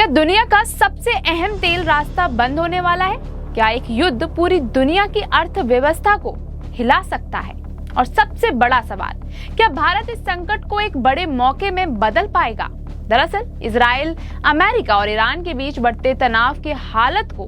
क्या दुनिया का सबसे अहम तेल रास्ता बंद होने वाला है? क्या एक युद्ध पूरी दुनिया की अर्थव्यवस्था को हिला सकता है? और सबसे बड़ा सवाल, क्या भारत इस संकट को एक बड़े मौके में बदल पाएगा? दरअसल इजराइल, अमेरिका और ईरान के बीच बढ़ते तनाव की हालत को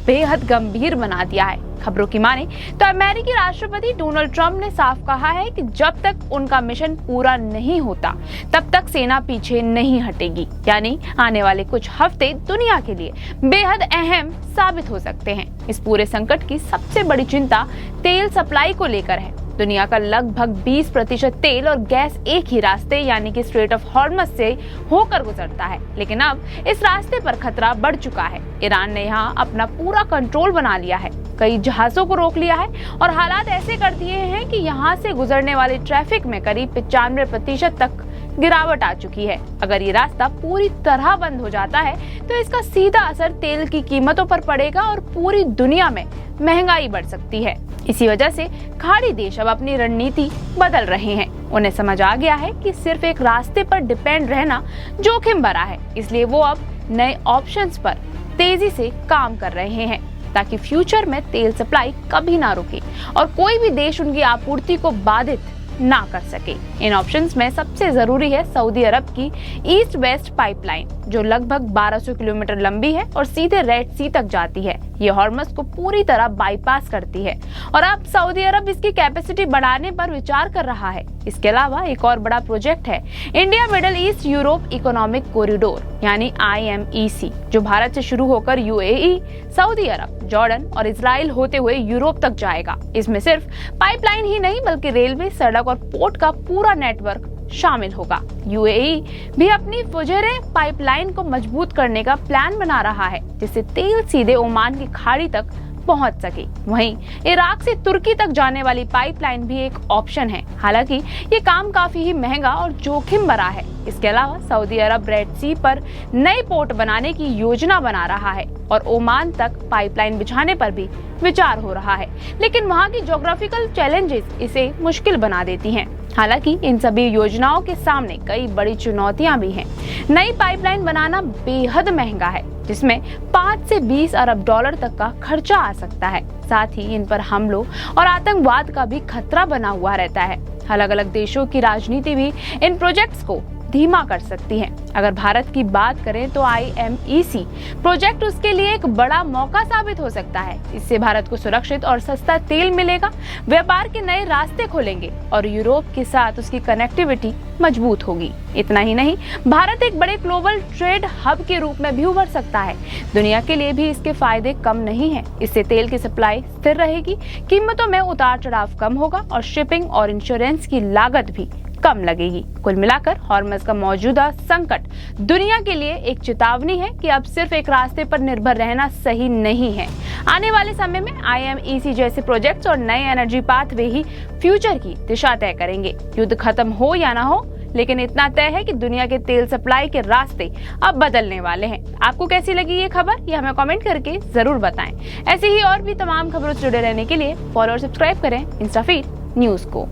बेहद गंभीर बना दिया है। खबरों की माने तो अमेरिकी राष्ट्रपति डोनाल्ड ट्रंप ने साफ कहा है कि जब तक उनका मिशन पूरा नहीं होता तब तक सेना पीछे नहीं हटेगी। यानी आने वाले कुछ हफ्ते दुनिया के लिए बेहद अहम साबित हो सकते हैं। इस पूरे संकट की सबसे बड़ी चिंता तेल सप्लाई को लेकर है। दुनिया का लगभग 20% तेल और गैस एक ही रास्ते यानी कि स्ट्रेट ऑफ हॉर्मज से होकर गुजरता है, लेकिन अब इस रास्ते पर खतरा बढ़ चुका है। ईरान ने यहाँ अपना पूरा कंट्रोल बना लिया है, कई जहाजों को रोक लिया है और हालात ऐसे कर दिए हैं कि यहाँ से गुजरने वाले ट्रैफिक में करीब 95% तक गिरावट आ चुकी है। अगर ये रास्ता पूरी तरह बंद हो जाता है तो इसका सीधा असर तेल की कीमतों पर पड़ेगा और पूरी दुनिया में महंगाई बढ़ सकती है। इसी वजह से खाड़ी देश अब अपनी रणनीति बदल रहे हैं। उन्हें समझ आ गया है कि सिर्फ एक रास्ते पर डिपेंड रहना जोखिम भरा है, इसलिए वो अब नए ऑप्शंस पर तेजी से काम कर रहे हैं ताकि फ्यूचर में तेल सप्लाई कभी ना रुके और कोई भी देश उनकी आपूर्ति को बाधित ना कर सके। इन ऑप्शंस में सबसे जरूरी है सऊदी अरब की ईस्ट वेस्ट पाइपलाइन, जो लगभग 1200 किलोमीटर लंबी है और सीधे रेड सी तक जाती है। ये हॉर्मज को पूरी तरह बाईपास करती है और अब सऊदी अरब इसकी कैपेसिटी बढ़ाने पर विचार कर रहा है। इसके अलावा एक और बड़ा प्रोजेक्ट है India middle east Europe economic corridor यानी IMEC, जो भारत से शुरू होकर UAE, सऊदी अरब, जॉर्डन और इजराइल होते हुए यूरोप तक जाएगा। इसमें सिर्फ पाइपलाइन ही नहीं बल्कि रेलवे, सड़क और पोर्ट का पूरा नेटवर्क शामिल होगा। UAE भी अपनी फुजैरा पाइपलाइन को मजबूत करने का प्लान बना रहा है, जिससे तेल सीधे ओमान की खाड़ी तक पहुंच सके। वहीं इराक से तुर्की तक जाने वाली पाइपलाइन भी एक ऑप्शन है। हालांकि ये काम काफी ही महंगा और जोखिम भरा है। इसके अलावा सऊदी अरब रेड सी पर नए पोर्ट बनाने की योजना बना रहा है और ओमान तक पाइपलाइन बिछाने पर भी विचार हो रहा है, लेकिन वहां की ज्योग्राफिकल चैलेंजेस इसे मुश्किल बना देती हैं। हालांकि इन सभी योजनाओं के सामने कई बड़ी चुनौतियां भी हैं। नई पाइपलाइन बनाना बेहद महंगा है, जिसमें 5 से 20 अरब डॉलर तक का खर्चा आ सकता है। साथ ही इन पर हमलों और आतंकवाद का भी खतरा बना हुआ रहता है। अलग अलग देशों की राजनीति भी इन प्रोजेक्ट्स को धीमा कर सकती है। अगर भारत की बात करें तो IMEC प्रोजेक्ट उसके लिए एक बड़ा मौका साबित हो सकता है। इससे भारत को सुरक्षित और सस्ता तेल मिलेगा, व्यापार के नए रास्ते खुलेंगे और यूरोप के साथ उसकी कनेक्टिविटी मजबूत होगी। इतना ही नहीं, भारत एक बड़े ग्लोबल ट्रेड हब के रूप में भी उभर सकता है। दुनिया के लिए भी इसके फायदे कम नहीं है। इससे तेल की सप्लाई स्थिर रहेगी, कीमतों में उतार चढ़ाव कम होगा और शिपिंग और इंश्योरेंस की लागत भी कम लगेगी। कुल मिलाकर हॉर्मज का मौजूदा संकट दुनिया के लिए एक चेतावनी है कि अब सिर्फ एक रास्ते पर निर्भर रहना सही नहीं है। आने वाले समय में IMEC जैसे प्रोजेक्ट्स और नए एनर्जी पाथवे ही फ्यूचर की दिशा तय करेंगे। युद्ध खत्म हो या ना हो, लेकिन इतना तय है कि दुनिया के तेल सप्लाई के रास्ते अब बदलने वाले हैं। आपको कैसी लगी ये खबर, ये हमें कमेंट करके जरूर बताएं। ऐसे ही और भी तमाम खबरों से जुड़े रहने के लिए फॉलो और सब्सक्राइब करें इंस्टाफीड न्यूज को।